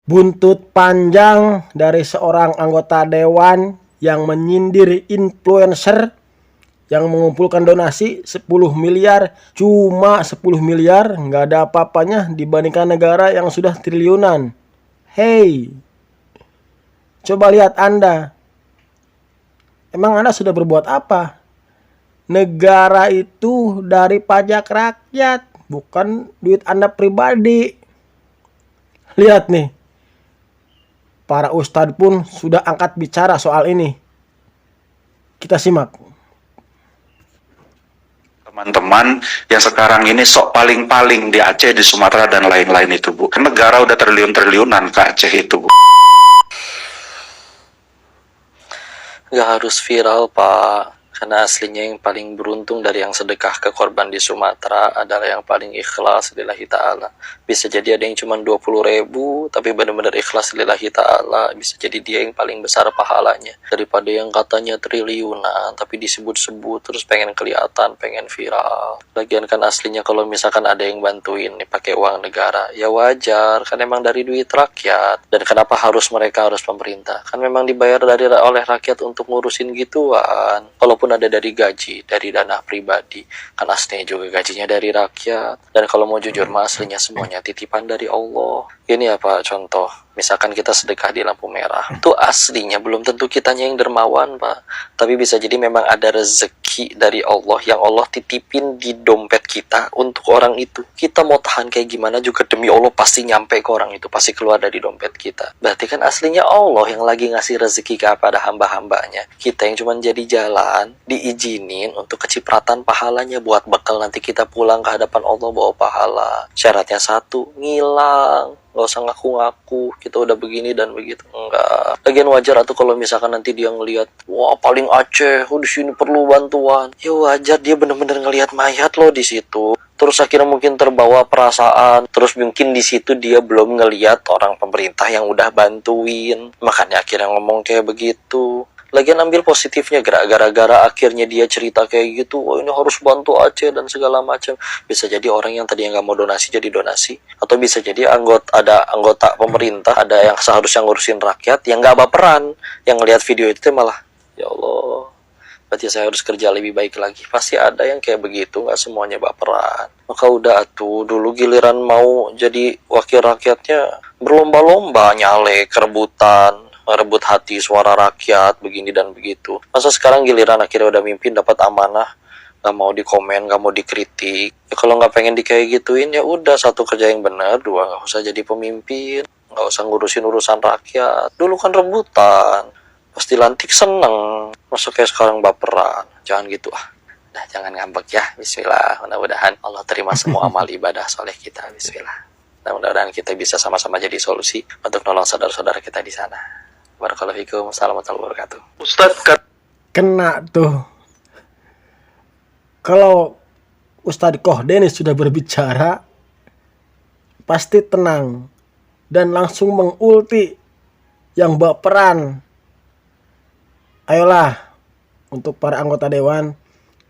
Buntut panjang dari seorang anggota dewan yang menyindir influencer yang mengumpulkan donasi 10 miliar, cuma 10 miliar nggak ada apa-apanya dibandingkan negara yang sudah triliunan. Hey, coba lihat Anda. Emang Anda sudah berbuat apa? Negara itu dari pajak rakyat, bukan duit Anda pribadi. Lihat nih, para ustadz pun sudah angkat bicara soal ini. Kita simak. Teman-teman yang sekarang ini sok paling-paling di Aceh, di Sumatera, dan lain-lain itu, Bu. Negara udah triliun-triliunan ke Aceh itu, Bu. Gak harus viral, Pak. Karena aslinya yang paling beruntung dari yang sedekah ke korban di Sumatera adalah yang paling ikhlas lillahi ta'ala. Bisa jadi ada yang cuma 20.000, tapi benar-benar ikhlas lillahi ta'ala. Bisa jadi dia yang paling besar pahalanya. Daripada yang katanya triliunan, tapi disebut-sebut, terus pengen kelihatan, pengen viral. Lagian kan aslinya kalau misalkan ada yang bantuin nih pakai uang negara, ya wajar, kan emang dari duit rakyat. Dan kenapa mereka harus pemerintah? Kan memang dibayar oleh rakyat untuk ngurusin gituan. Walaupun ada dari gaji, dari dana pribadi, kan aslinya juga gajinya dari rakyat. Dan kalau mau jujur, aslinya semuanya titipan dari Allah. Ini apa contoh, misalkan kita sedekah di lampu merah, itu aslinya belum tentu kitanya yang dermawan, Pak. Tapi bisa jadi memang ada rezeki dari Allah yang Allah titipin di dompet kita untuk orang itu. Kita mau tahan kayak gimana juga demi Allah pasti nyampe ke orang itu, pasti keluar dari dompet kita. Berarti kan aslinya Allah yang lagi ngasih rezeki kepada hamba-hambanya. Kita yang cuma jadi jalan, diizinin untuk kecipratan pahalanya buat bekal nanti kita pulang ke hadapan Allah bawa pahala. Syaratnya satu, ngilang. Gak usah ngaku-ngaku kita udah begini dan begitu, enggak. Lagian wajar atau kalau misalkan nanti dia ngelihat, wah paling Aceh, di sini perlu bantuan. Ya wajar, dia bener-bener ngelihat mayat loh di situ. Terus akhirnya mungkin terbawa perasaan, terus mungkin di situ dia belum ngelihat orang pemerintah yang udah bantuin, makanya akhirnya ngomong kayak begitu. Lagian ambil positifnya, gara-gara akhirnya dia cerita kayak gitu, oh ini harus bantu Aceh dan segala macam. Bisa jadi orang yang tadi yang nggak mau donasi jadi donasi, atau bisa jadi ada anggota pemerintah, ada yang seharusnya ngurusin rakyat yang nggak baperan, yang ngelihat video itu malah, ya Allah, berarti saya harus kerja lebih baik lagi. Pasti ada yang kayak begitu, nggak semuanya baperan. Maka udah tuh, dulu giliran mau jadi wakil rakyatnya berlomba-lomba nyalek, rebutan, merebut hati suara rakyat, begini dan begitu. Masa sekarang giliran akhirnya udah mimpin, dapat amanah, gak mau dikomen, gak mau dikritik. Ya kalau gak pengen kayak gituin, ya udah, satu kerja yang benar, dua gak usah jadi pemimpin, gak usah ngurusin urusan rakyat. Dulu kan rebutan, pasti lantik seneng. Masa kayak sekarang baperan, jangan gitu ah. Nah, jangan ngambek ya, bismillah. Mudah-mudahan Allah terima semua amal ibadah soleh kita, bismillah. Dan mudah-mudahan kita bisa sama-sama jadi solusi untuk nolong saudara-saudara kita di sana. Barakallahu fikum. Assalamualaikum warahmatullahi wabarakatuh. Ustadz, Kena tuh. Kalau Ustadz Koh Denis sudah berbicara, pasti tenang dan langsung mengulti yang baperan. Ayolah, untuk para anggota dewan,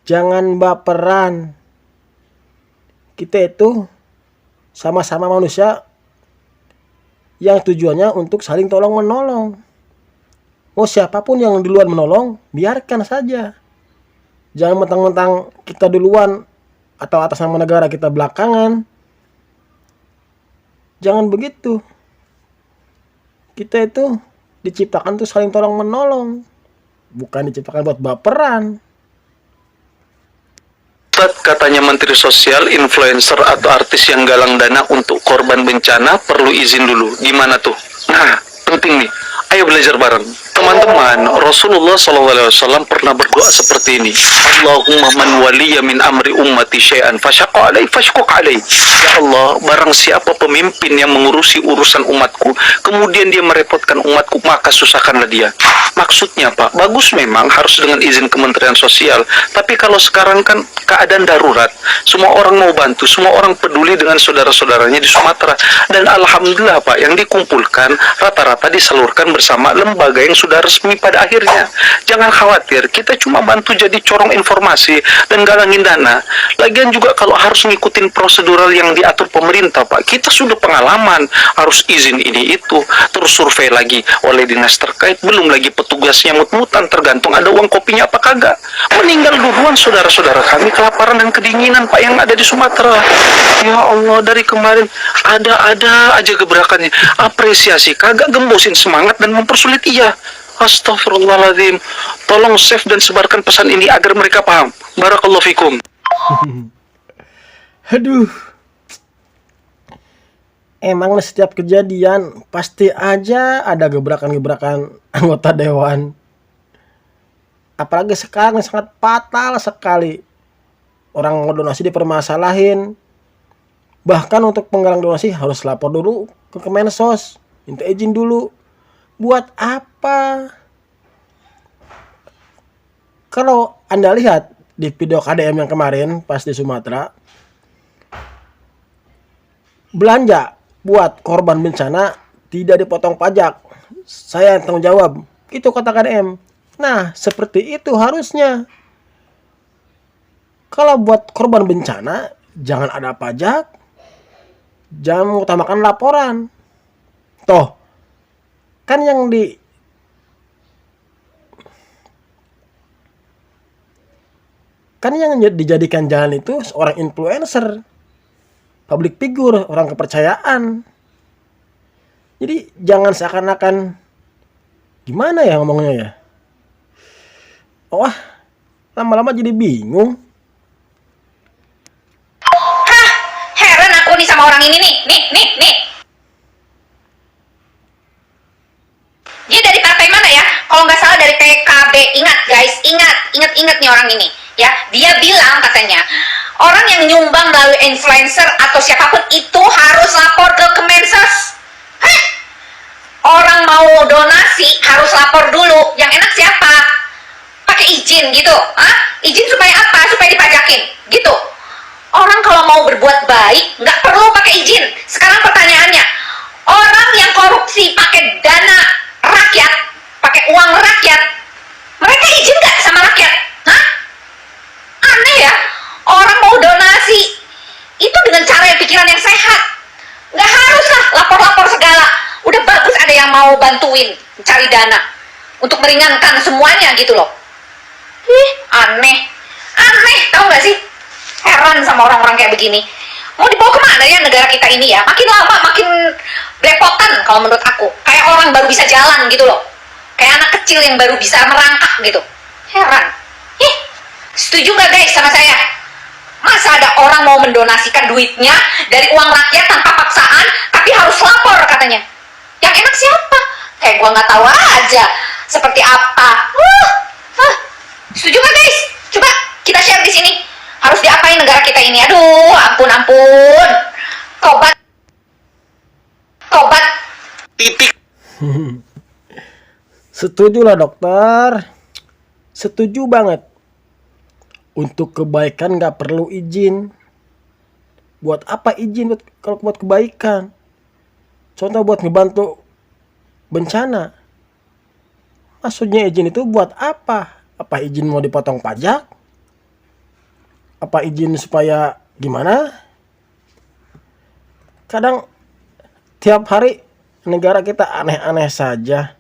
jangan baperan. Kita itu sama-sama manusia yang tujuannya untuk saling tolong-menolong. Mau siapapun yang duluan menolong, biarkan saja. Jangan mentang-mentang kita duluan atau atas nama negara kita belakangan. Jangan begitu. Kita itu diciptakan tuh saling tolong-menolong, bukan diciptakan buat baperan. Ustadz, katanya Menteri Sosial, influencer atau artis yang galang dana untuk korban bencana perlu izin dulu. Gimana tuh? Nah, penting nih. Ayo belajar bareng. Teman-teman, Rasulullah SAW pernah berdoa seperti ini. Allahumma man waliya min amri ummati syai'an fasyaqqa alai fashquq alai. Ya Allah, barang siapa pemimpin yang mengurusi urusan umatku, kemudian dia merepotkan umatku, maka susahkanlah dia. Maksudnya Pak, bagus memang harus dengan izin Kementerian Sosial. Tapi kalau sekarang kan keadaan darurat, semua orang mau bantu, semua orang peduli dengan saudara-saudaranya di Sumatera. Dan alhamdulillah Pak, yang dikumpulkan rata-rata disalurkan bersama lembaga yang sudah sudah resmi pada akhirnya. Jangan khawatir, kita cuma bantu jadi corong informasi dan galangin dana. Lagian juga kalau harus ngikutin prosedural yang diatur pemerintah, Pak, kita sudah pengalaman, harus izin ini itu, terus survei lagi oleh dinas terkait, belum lagi petugasnya mut-mutan, tergantung ada uang kopinya apa kagak. Meninggal duluan saudara-saudara kami kelaparan dan kedinginan, Pak, yang ada di Sumatera. Ya Allah, dari kemarin ada aja gebrakannya. Apresiasi kagak gembosin semangat dan mempersulit ia. Astagfirullahaladzim. Tolong save dan sebarkan pesan ini agar mereka paham. Barakallahu fikum. Aduh. Emang setiap kejadian pasti aja ada gebrakan-gebrakan anggota dewan. Apalagi sekarang sangat fatal sekali. Orang mau donasi dipermasalahin. Bahkan untuk penggalang donasi harus lapor dulu ke Kemensos, minta izin dulu. Buat apa? Kalau Anda lihat di video KDM yang kemarin pas di Sumatera, belanja buat korban bencana tidak dipotong pajak. Saya yang tanggung jawab. Itu kata KDM. Nah, seperti itu harusnya. Kalau buat korban bencana, jangan ada pajak. Jangan mengutamakan laporan. Toh, kan yang dijadikan jalan itu seorang influencer, public figure, orang kepercayaan. Jadi jangan seakan-akan gimana ya ngomongnya ya. Wah, lama-lama jadi bingung. Heran aku nih sama orang ini nih. Nih. Dia dari partai mana ya? Kalau nggak salah dari PKB. Ingat guys, ingat nih orang ini. Ya, dia bilang katanya orang yang nyumbang melalui influencer atau siapapun itu harus lapor ke Kemensos. Hah? Orang mau donasi harus lapor dulu. Yang enak siapa? Pakai izin gitu. Hah? Izin supaya apa? Supaya dipajakin gitu. Orang kalau mau berbuat baik nggak perlu pakai izin. Sekarang pertanyaannya, orang yang korupsi pakai dana rakyat, pakai uang rakyat, mereka izin nggak sama rakyat? Hah? Aneh ya. Orang mau donasi itu dengan cara yang pikiran yang sehat. Nggak harus lah lapor-lapor segala. Udah bagus ada yang mau bantuin cari dana untuk meringankan semuanya gitu loh. Aneh, tahu nggak sih? Heran sama orang-orang kayak begini. Mau dibawa kemana ya negara kita ini ya? Makin lama makin belepotan kalau menurut aku. Kayak orang baru bisa jalan gitu loh. Kayak anak kecil yang baru bisa merangkak gitu. Heran. Setuju nggak guys sama saya? Masa ada orang mau mendonasikan duitnya dari uang rakyat tanpa paksaan, tapi harus lapor katanya. Yang enak siapa? Kayak gua nggak tahu aja seperti apa. Setuju nggak guys? Coba kita share di sini. Harus diapain negara kita ini? Aduh, ampun. Tobat. Titik. Setuju lah dokter. Setuju banget. Untuk kebaikan nggak perlu izin. Buat apa izin kalau buat kebaikan? Contoh buat ngebantu bencana. Maksudnya izin itu buat apa? Apa izin mau dipotong pajak? Apa izin supaya gimana? Kadang tiap hari negara kita aneh-aneh saja.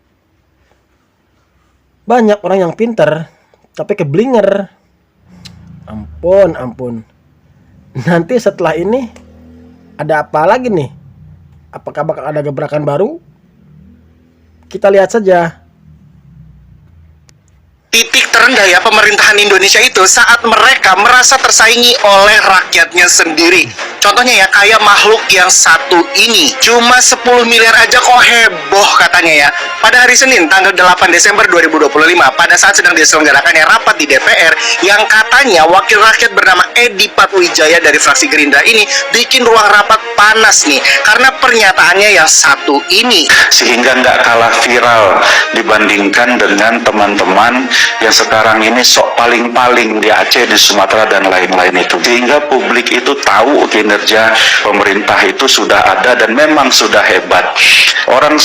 Banyak orang yang pinter tapi keblinger. Ampun. Nanti setelah ini ada apa lagi nih? Apakah bakal ada gebrakan baru? Kita lihat saja. Titik terendah ya pemerintahan Indonesia itu saat mereka merasa tersaingi oleh rakyatnya sendiri. Contohnya ya kayak makhluk yang satu ini cuma 10 miliar aja kok heboh katanya ya. Pada hari Senin tanggal 8 Desember 2025 pada saat sedang diselenggarakannya rapat di DPR yang katanya wakil rakyat bernama Edi Patwijaya dari fraksi Gerindra ini bikin ruang rapat panas nih karena pernyataannya yang satu ini. Sehingga nggak kalah viral dibandingkan dengan teman-teman yang sekarang ini sok paling-paling di Aceh, di Sumatera dan lain-lain itu, sehingga publik itu tahu kinerja pemerintah itu sudah ada dan memang sudah hebat. Orang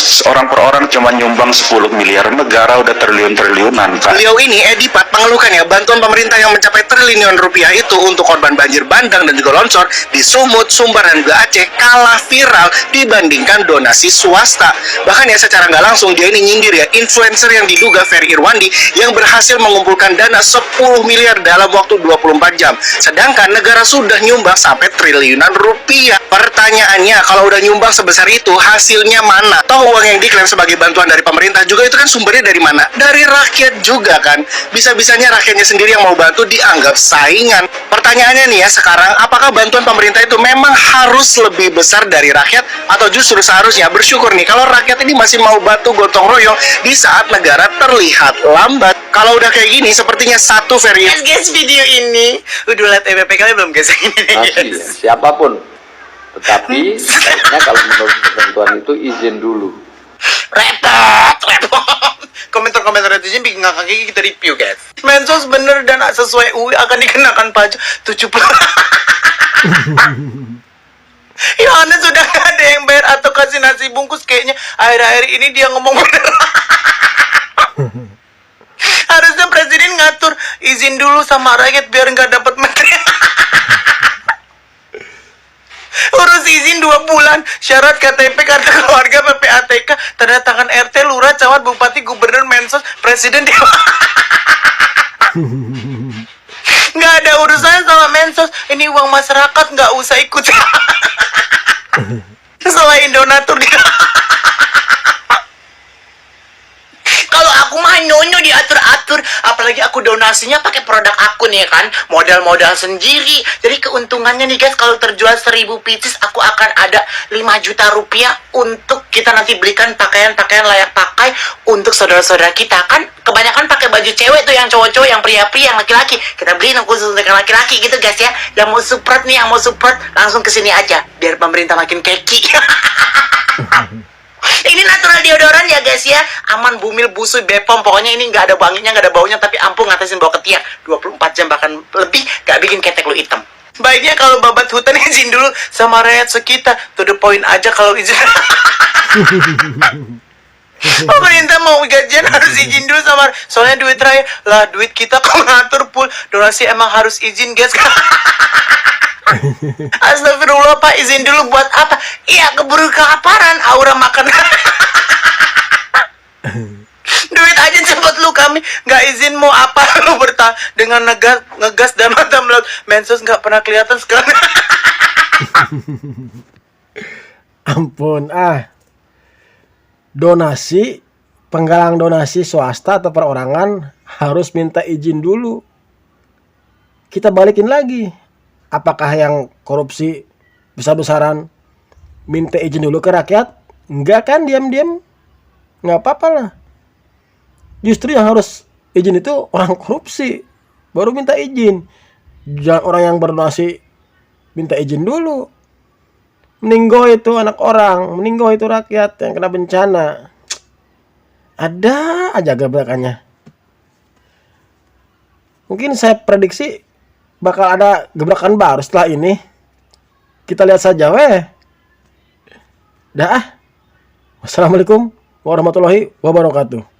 per orang cuma nyumbang 10 miliar, negara udah triliun-triliunan, Pak. Beliau ini Edipat mengeluhkan ya, bantuan pemerintah yang mencapai triliunan rupiah itu untuk korban banjir bandang dan juga longsor di Sumut, Sumbar dan juga Aceh kalah viral dibandingkan donasi swasta. Bahkan ya secara nggak langsung dia ini nyindir ya influencer yang diduga Ferry Irwandi yang berhasil mengumpulkan dana 10 miliar dalam waktu 24 jam. Sedangkan negara sudah nyumbang sampai triliunan rupiah. Pertanyaannya, kalau udah nyumbang sebesar itu, hasilnya mana? Toh uang yang diklaim sebagai bantuan dari pemerintah juga itu kan sumbernya dari mana? Dari rakyat juga kan. Bisa-bisanya rakyatnya sendiri yang mau bantu dianggap saingan. Pertanyaannya nih ya sekarang, apakah bantuan pemerintah itu memang harus lebih besar dari rakyat atau justru seharusnya bersyukur nih kalau rakyat ini masih mau bantu gotong royong di saat negara terlihat lambat? Kalau udah kayak gini, sepertinya satu Ferry. Guys, video ini udah liat EPP kalian belum guys? Masih ya, siapapun. Tetapi sebaiknya kalau menurut ketentuan itu izin dulu. repot. Komentar-komentar netizen bikin ngakak gigi kita review guys. Mensos bener dan sesuai UI akan dikenakan pajak 70. Ya Anda sudah gak ada yang bayar atau kasih nasi bungkus kayaknya akhir-akhir ini dia ngomong bener. Harusnya presiden ngatur izin dulu sama rakyat biar nggak dapat menteri. Urus izin 2 bulan, syarat KTP, kartu keluarga, PPATK, tanda tangan RT, lurah, camat, bupati, gubernur, mensos, presiden, dewa. Nggak ada urusannya sama mensos. Ini uang masyarakat, nggak usah ikut. Selain donatur dia. Kalau aku mah nyonya diatur-atur, apalagi aku donasinya pakai produk aku nih kan, modal-modal sendiri. Jadi keuntungannya nih guys, kalau terjual 1000 pieces, aku akan ada 5 juta rupiah untuk kita nanti belikan pakaian-pakaian layak pakai untuk saudara-saudara kita kan. Kebanyakan pakai baju cewek tuh, yang cowok-cowok, yang pria-pria, yang laki-laki. Kita beliin yang khusus untuk laki-laki gitu guys ya. Yang mau support nih, yang mau support langsung kesini aja, biar pemerintah makin keki. Ini natural deodoran ya guys ya, aman, bumil, busui, bepom, pokoknya ini nggak ada wanginya, nggak ada baunya, tapi ampuh ngatasin bau ketiak 24 jam bahkan lebih, nggak bikin ketek lu hitam. Baiknya kalau babat hutan izin dulu sama rakyat sekitar, to the point aja kalau izin. Pemerintah mau gajian harus izin dulu sama, soalnya duit rakyat lah, duit kita kok ngatur pul, donasi emang harus izin guys. Astagfirullah Pak, izin dulu buat apa? Iya, keburu kelaparan, aura makan. Duit aja cepet lu, kami nggak izin mau apa lu bertahan dengan ngegas dan mata melaut. Mensos nggak pernah kelihatan sekarang. Ampun donasi, penggalang donasi swasta atau perorangan harus minta izin dulu. Kita balikin lagi, apakah yang korupsi besar-besaran minta izin dulu ke rakyat? Enggak kan, diam-diam nggak apa-apa lah. Justru yang harus izin itu orang korupsi, baru minta izin. Jangan orang yang berdonasi minta izin dulu. Meninggo itu anak orang, meninggo itu rakyat yang kena bencana. Ada aja gebrakannya. Mungkin saya prediksi bakal ada gebrakan baru setelah ini. Kita lihat saja weh. Dah. Wassalamualaikum warahmatullahi wabarakatuh.